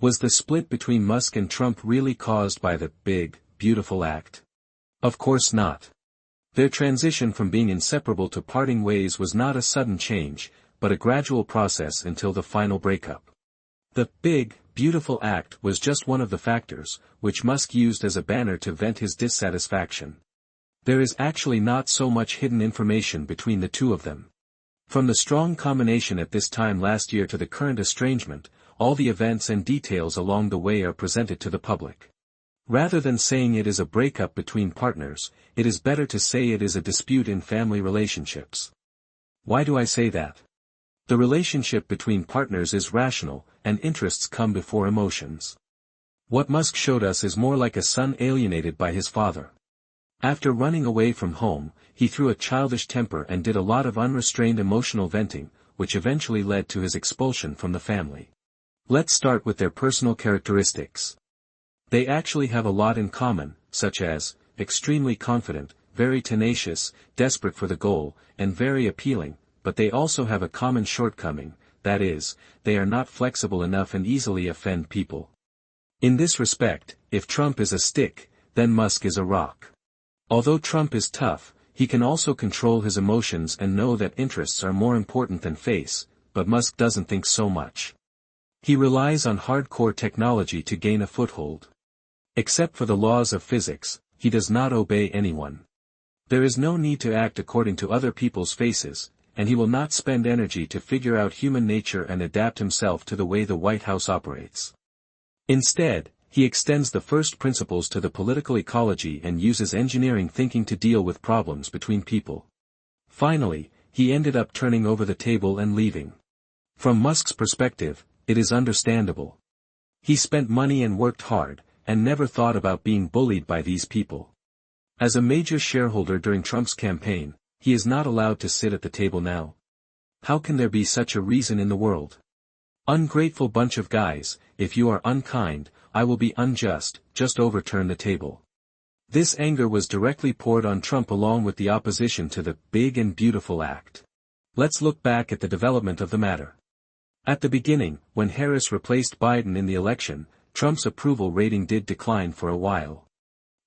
Was the split between Musk and Trump really caused by the big, beautiful act? Of course not. Their transition from being inseparable to parting ways was not a sudden change, but a gradual process until the final breakup. The big, beautiful act was just one of the factors, which Musk used as a banner to vent his dissatisfaction. There is actually not so much hidden information between the two of them. From the strong combination at this time last year to the current estrangement, all the events and details along the way are presented to the public. Rather than saying it is a breakup between partners, it is better to say it is a dispute in family relationships. Why do I say that? The relationship between partners is rational, and interests come before emotions. What Musk showed us is more like a son alienated by his father. After running away from home, he threw a childish temper and did a lot of unrestrained emotional venting, which eventually led to his expulsion from the family. Let's start with their personal characteristics. They actually have a lot in common, such as, extremely confident, very tenacious, desperate for the goal, and very appealing, but they also have a common shortcoming, that is, they are not flexible enough and easily offend people. In this respect, if Trump is a stick, then Musk is a rock. Although Trump is tough, he can also control his emotions and know that interests are more important than face, but Musk doesn't think so much. He relies on hardcore technology to gain a foothold. Except for the laws of physics, he does not obey anyone. There is no need to act according to other people's faces, and he will not spend energy to figure out human nature and adapt himself to the way the White House operates. Instead, he extends the first principles to the political ecology and uses engineering thinking to deal with problems between people. Finally, he ended up turning over the table and leaving. From Musk's perspective, it is understandable. He spent money and worked hard, and never thought about being bullied by these people. As a major shareholder during Trump's campaign, he is not allowed to sit at the table now. How can there be such a reason in the world? Ungrateful bunch of guys, if you are unkind, I will be unjust, just overturn the table. This anger was directly poured on Trump along with the opposition to the big and beautiful act. Let's look back at the development of the matter. At the beginning, when Harris replaced Biden in the election, Trump's approval rating did decline for a while.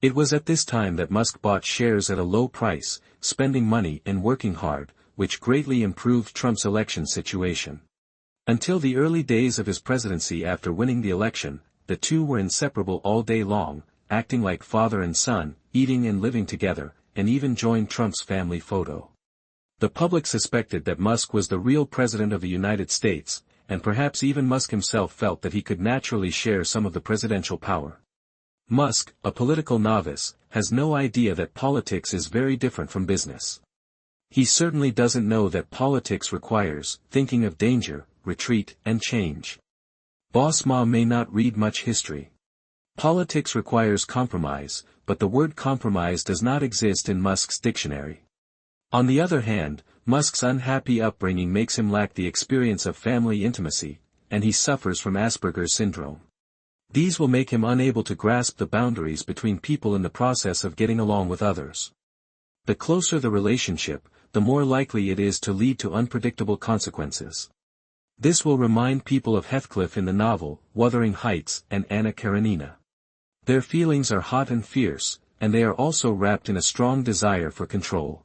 It was at this time that Musk bought shares at a low price, spending money and working hard, which greatly improved Trump's election situation. Until the early days of his presidency after winning the election, the two were inseparable all day long, acting like father and son, eating and living together, and even joined Trump's family photo. The public suspected that Musk was the real president of the United States, and perhaps even Musk himself felt that he could naturally share some of the presidential power. Musk, a political novice, has no idea that politics is very different from business. He certainly doesn't know that politics requires thinking of danger, retreat, and change. Boss Ma may not read much history. Politics requires compromise, but the word compromise does not exist in Musk's dictionary. On the other hand, Musk's unhappy upbringing makes him lack the experience of family intimacy, and he suffers from Asperger's syndrome. These will make him unable to grasp the boundaries between people in the process of getting along with others. The closer the relationship, the more likely it is to lead to unpredictable consequences. This will remind people of Heathcliff in the novel, Wuthering Heights, and Anna Karenina. Their feelings are hot and fierce, and they are also wrapped in a strong desire for control.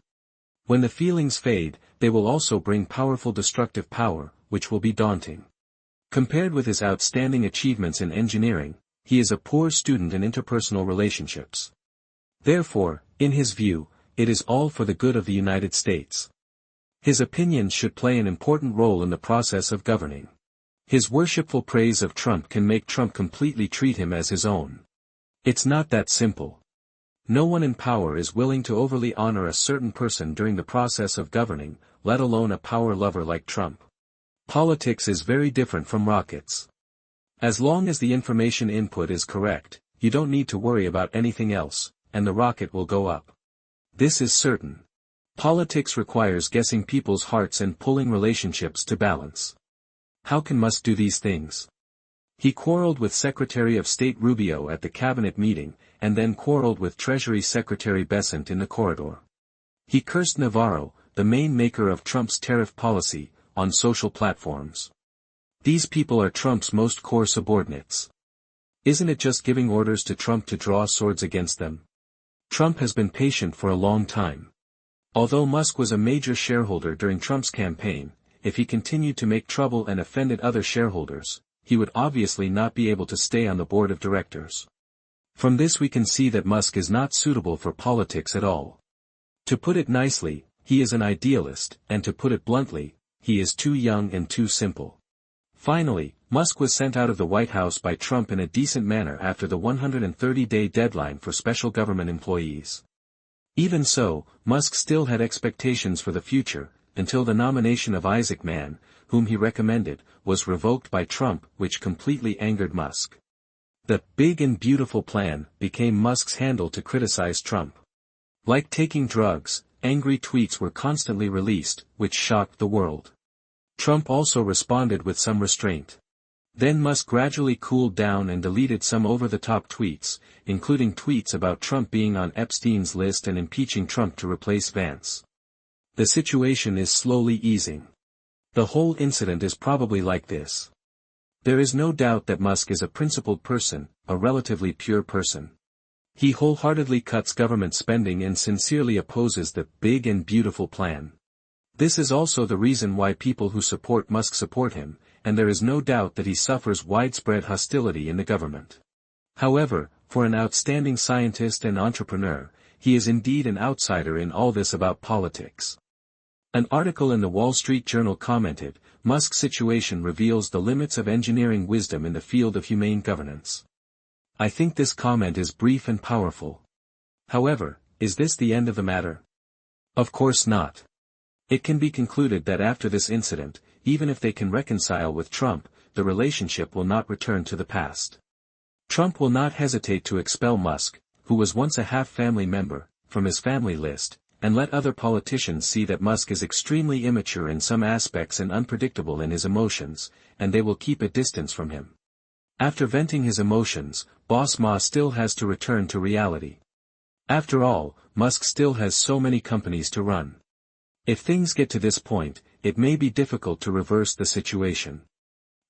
When the feelings fade, they will also bring powerful destructive power, which will be daunting. Compared with his outstanding achievements in engineering, he is a poor student in interpersonal relationships. Therefore, in his view, it is all for the good of the United States. His opinions should play an important role in the process of governing. His worshipful praise of Trump can make Trump completely treat him as his own. It's not that simple. No one in power is willing to overly honor a certain person during the process of governing, let alone a power lover like Trump. Politics is very different from rockets. As long as the information input is correct, you don't need to worry about anything else, and the rocket will go up. This is certain. Politics requires guessing people's hearts and pulling relationships to balance. How can Musk do these things? He quarreled with Secretary of State Rubio at the cabinet meeting, and then quarreled with Treasury Secretary Bessent in the corridor. He cursed Navarro, the main maker of Trump's tariff policy, on social platforms. These people are Trump's most core subordinates. Isn't it just giving orders to Trump to draw swords against them? Trump has been patient for a long time. Although Musk was a major shareholder during Trump's campaign, if he continued to make trouble and offended other shareholders, he would obviously not be able to stay on the board of directors. From this we can see that Musk is not suitable for politics at all. To put it nicely, he is an idealist, and to put it bluntly, he is too young and too simple. Finally, Musk was sent out of the White House by Trump in a decent manner after the 130-day deadline for special government employees. Even so, Musk still had expectations for the future, until the nomination of Isaac Mann, whom he recommended, was revoked by Trump, which completely angered Musk. The big and beautiful plan became Musk's handle to criticize Trump. Like taking drugs, angry tweets were constantly released, which shocked the world. Trump also responded with some restraint. Then Musk gradually cooled down and deleted some over-the-top tweets, including tweets about Trump being on Epstein's list and impeaching Trump to replace Vance. The situation is slowly easing. The whole incident is probably like this. There is no doubt that Musk is a principled person, a relatively pure person. He wholeheartedly cuts government spending and sincerely opposes the big and beautiful plan. This is also the reason why people who support Musk support him, and there is no doubt that he suffers widespread hostility in the government. However, for an outstanding scientist and entrepreneur, he is indeed an outsider in all this about politics. An article in the Wall Street Journal commented, "Musk's situation reveals the limits of engineering wisdom in the field of humane governance." I think this comment is brief and powerful. However, is this the end of the matter? Of course not. It can be concluded that after this incident, even if they can reconcile with Trump, the relationship will not return to the past. Trump will not hesitate to expel Musk, who was once a half-family member, from his family list, and let other politicians see that Musk is extremely immature in some aspects and unpredictable in his emotions, and they will keep a distance from him. After venting his emotions, Boss Ma still has to return to reality. After all, Musk still has so many companies to run. If things get to this point, it may be difficult to reverse the situation.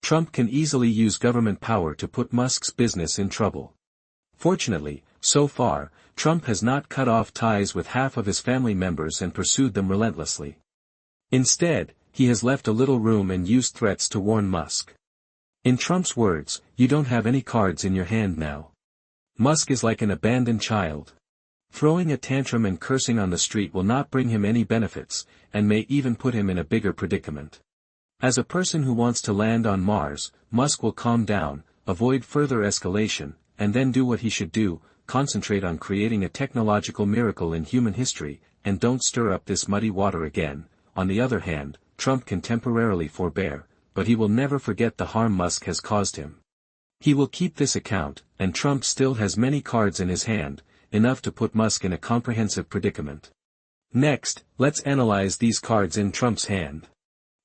Trump can easily use government power to put Musk's business in trouble. Fortunately, so far, Trump has not cut off ties with half of his family members and pursued them relentlessly. Instead, he has left a little room and used threats to warn Musk. In Trump's words, "You don't have any cards in your hand now." Musk is like an abandoned child. Throwing a tantrum and cursing on the street will not bring him any benefits, and may even put him in a bigger predicament. As a person who wants to land on Mars, Musk will calm down, avoid further escalation, and then do what he should do, concentrate on creating a technological miracle in human history, and don't stir up this muddy water again. On the other hand, Trump can temporarily forbear, but he will never forget the harm Musk has caused him. He will keep this account, and Trump still has many cards in his hand, enough to put Musk in a comprehensive predicament. Next, let's analyze these cards in Trump's hand.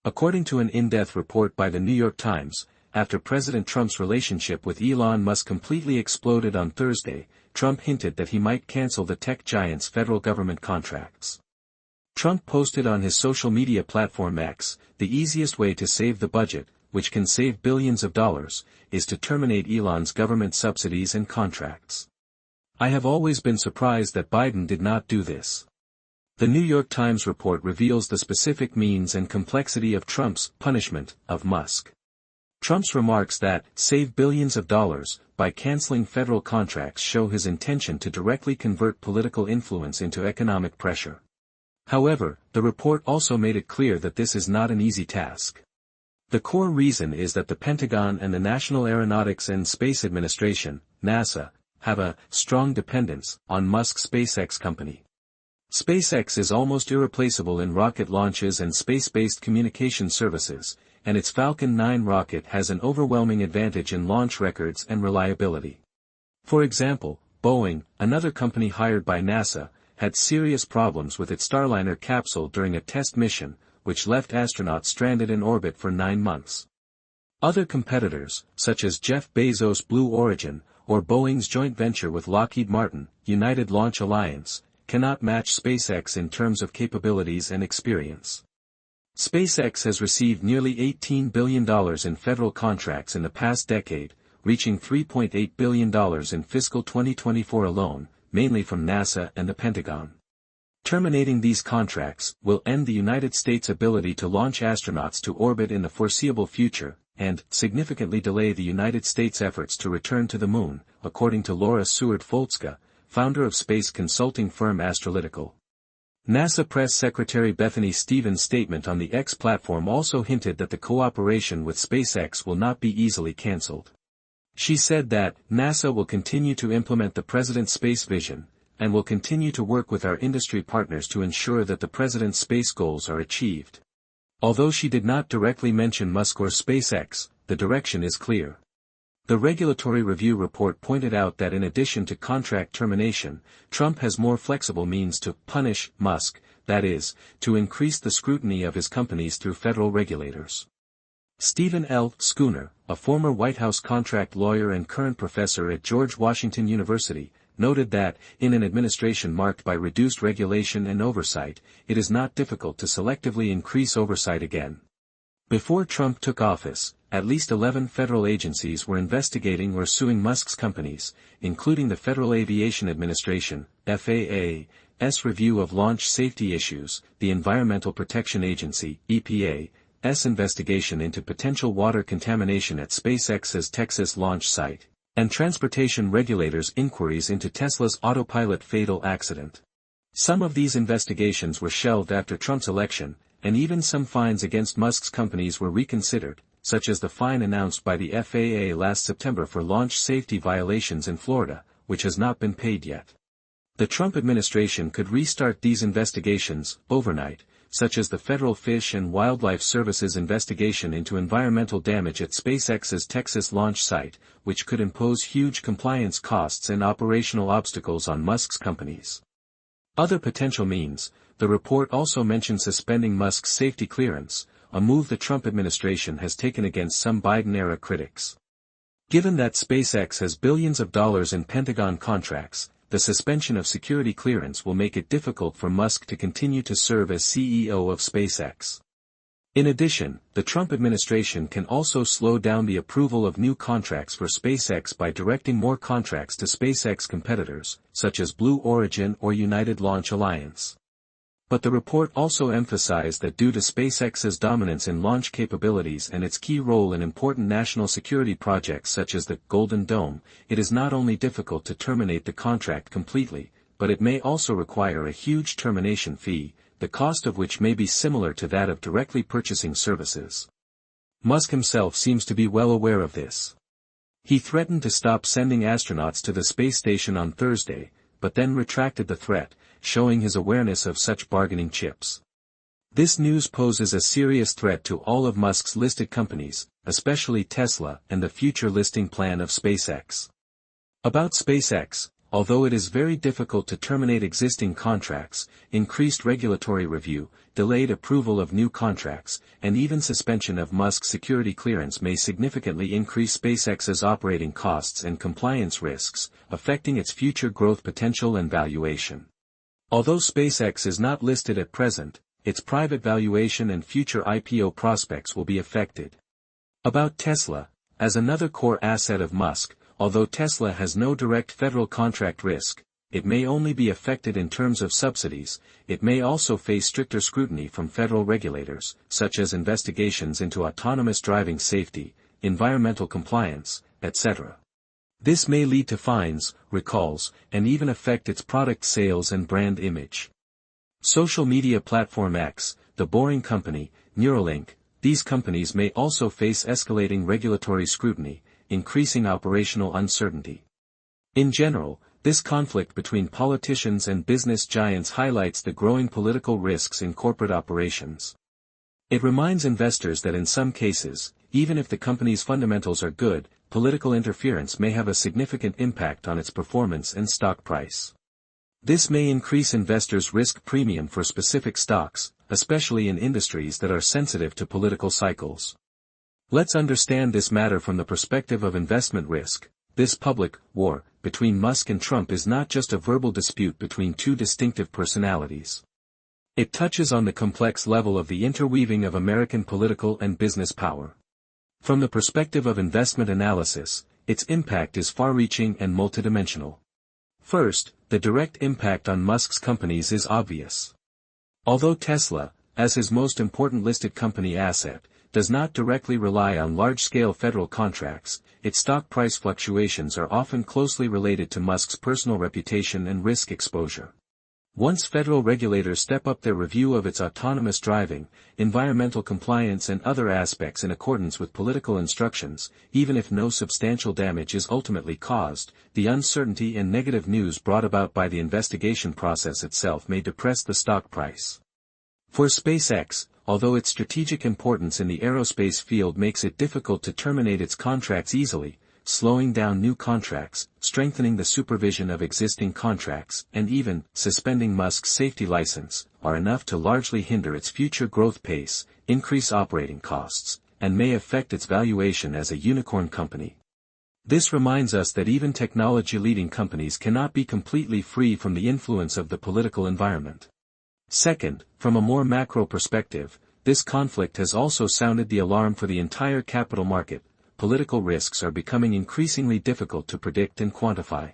According to an in-depth report by the New York Times, after President Trump's relationship with Elon Musk completely exploded on Thursday, Trump hinted that he might cancel the tech giant's federal government contracts. Trump posted on his social media platform X, "The easiest way to save the budget, which can save billions of dollars, is to terminate Elon's government subsidies and contracts." I have always been surprised that Biden did not do this. The New York Times report reveals the specific means and complexity of Trump's punishment of Musk. Trump's remarks that save billions of dollars by canceling federal contracts show his intention to directly convert political influence into economic pressure. However, the report also made it clear that this is not an easy task. The core reason is that the Pentagon and the National Aeronautics and Space Administration, NASA, have a strong dependence on Musk's SpaceX company. SpaceX is almost irreplaceable in rocket launches and space-based communication services, and its Falcon 9 rocket has an overwhelming advantage in launch records and reliability. For example, Boeing, another company hired by NASA, had serious problems with its Starliner capsule during a test mission, which left astronauts stranded in orbit for 9 months. Other competitors, such as Jeff Bezos' Blue Origin, or Boeing's joint venture with Lockheed Martin, United Launch Alliance, cannot match SpaceX in terms of capabilities and experience. SpaceX has received nearly $18 billion in federal contracts in the past decade, reaching $3.8 billion in fiscal 2024 alone, mainly from NASA and the Pentagon. Terminating these contracts will end the United States' ability to launch astronauts to orbit in the foreseeable future, and significantly delay the United States' efforts to return to the Moon, according to Laura Seward-Foltzka, founder of space consulting firm Astrolytical. NASA Press Secretary Bethany Stevens' statement on the X platform also hinted that the cooperation with SpaceX will not be easily cancelled. She said that, NASA will continue to implement the President's space vision, and will continue to work with our industry partners to ensure that the President's space goals are achieved. Although she did not directly mention Musk or SpaceX, the direction is clear. The Regulatory Review report pointed out that in addition to contract termination, Trump has more flexible means to punish Musk, that is, to increase the scrutiny of his companies through federal regulators. Stephen L. Schooner, a former White House contract lawyer and current professor at George Washington University, noted that, in an administration marked by reduced regulation and oversight, it is not difficult to selectively increase oversight again. Before Trump took office, at least 11 federal agencies were investigating or suing Musk's companies, including the Federal Aviation Administration, FAA's review of launch safety issues, the Environmental Protection Agency, EPA's investigation into potential water contamination at SpaceX's Texas launch site, and transportation regulators' inquiries into Tesla's autopilot fatal accident. Some of these investigations were shelved after Trump's election, and even some fines against Musk's companies were reconsidered, such as the fine announced by the FAA last September for launch safety violations in Florida, which has not been paid yet. The Trump administration could restart these investigations overnight, such as the Federal Fish and Wildlife Service's investigation into environmental damage at SpaceX's Texas launch site, which could impose huge compliance costs and operational obstacles on Musk's companies. Other potential means, the report also mentioned suspending Musk's safety clearance, a move the Trump administration has taken against some Biden-era critics. Given that SpaceX has billions of dollars in Pentagon contracts, the suspension of security clearance will make it difficult for Musk to continue to serve as CEO of SpaceX. In addition, the Trump administration can also slow down the approval of new contracts for SpaceX by directing more contracts to SpaceX competitors, such as Blue Origin or United Launch Alliance. But the report also emphasized that due to SpaceX's dominance in launch capabilities and its key role in important national security projects such as the Golden Dome, it is not only difficult to terminate the contract completely, but it may also require a huge termination fee, the cost of which may be similar to that of directly purchasing services. Musk himself seems to be well aware of this. He threatened to stop sending astronauts to the space station on Thursday, but then retracted the threat, showing his awareness of such bargaining chips. This news poses a serious threat to all of Musk's listed companies, especially Tesla and the future listing plan of SpaceX. About SpaceX, although it is very difficult to terminate existing contracts, increased regulatory review, delayed approval of new contracts, and even suspension of Musk's security clearance may significantly increase SpaceX's operating costs and compliance risks, affecting its future growth potential and valuation. Although SpaceX is not listed at present, its private valuation and future IPO prospects will be affected. About Tesla, as another core asset of Musk, although Tesla has no direct federal contract risk, it may only be affected in terms of subsidies. It may also face stricter scrutiny from federal regulators, such as investigations into autonomous driving safety, environmental compliance, etc. This may lead to fines, recalls, and even affect its product sales and brand image. Social media platform X, the Boring Company, Neuralink, these companies may also face escalating regulatory scrutiny, increasing operational uncertainty. In general, this conflict between politicians and business giants highlights the growing political risks in corporate operations. It reminds investors that in some cases, even if the company's fundamentals are good, political interference may have a significant impact on its performance and stock price. This may increase investors' risk premium for specific stocks, especially in industries that are sensitive to political cycles. Let's understand this matter from the perspective of investment risk. This public war between Musk and Trump is not just a verbal dispute between two distinctive personalities. It touches on the complex level of the interweaving of American political and business power. From the perspective of investment analysis, its impact is far-reaching and multidimensional. First, the direct impact on Musk's companies is obvious. Although Tesla, as his most important listed company asset, does not directly rely on large-scale federal contracts, its stock price fluctuations are often closely related to Musk's personal reputation and risk exposure. Once federal regulators step up their review of its autonomous driving, environmental compliance and other aspects in accordance with political instructions, even if no substantial damage is ultimately caused, the uncertainty and negative news brought about by the investigation process itself may depress the stock price. For SpaceX, although its strategic importance in the aerospace field makes it difficult to terminate its contracts easily, slowing down new contracts, strengthening the supervision of existing contracts, and even suspending Musk's safety license, are enough to largely hinder its future growth pace, increase operating costs, and may affect its valuation as a unicorn company. This reminds us that even technology-leading companies cannot be completely free from the influence of the political environment. Second, from a more macro perspective, this conflict has also sounded the alarm for the entire capital market. Political risks are becoming increasingly difficult to predict and quantify.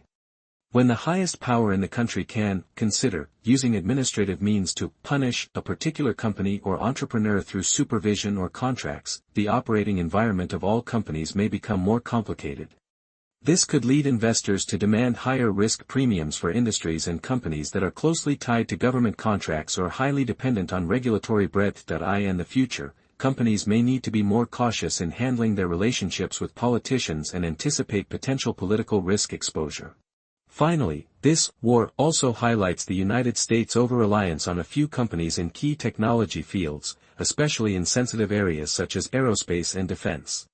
When the highest power in the country can consider using administrative means to punish a particular company or entrepreneur through supervision or contracts, the operating environment of all companies may become more complicated. This could lead investors to demand higher risk premiums for industries and companies that are closely tied to government contracts or highly dependent on regulatory breadth. In the future, companies may need to be more cautious in handling their relationships with politicians and anticipate potential political risk exposure. Finally, this war also highlights the United States' over-reliance on a few companies in key technology fields, especially in sensitive areas such as aerospace and defense.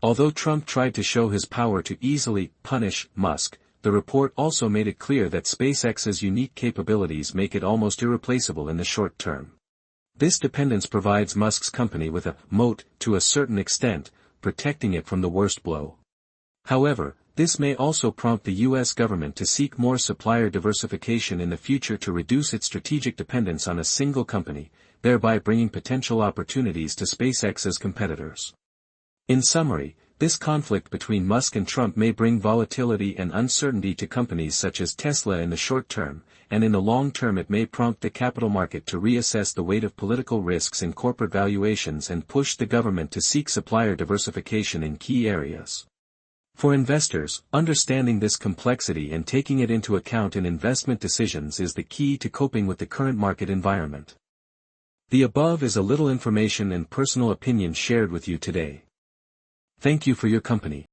Although Trump tried to show his power to easily punish Musk, the report also made it clear that SpaceX's unique capabilities make it almost irreplaceable in the short term. This dependence provides Musk's company with a moat to a certain extent, protecting it from the worst blow. However, this may also prompt the U.S. government to seek more supplier diversification in the future to reduce its strategic dependence on a single company, thereby bringing potential opportunities to SpaceX's competitors. In summary, this conflict between Musk and Trump may bring volatility and uncertainty to companies such as Tesla in the short term, and in the long term it may prompt the capital market to reassess the weight of political risks in corporate valuations and push the government to seek supplier diversification in key areas. For investors, understanding this complexity and taking it into account in investment decisions is the key to coping with the current market environment. The above is a little information and personal opinion shared with you today. Thank you for your company.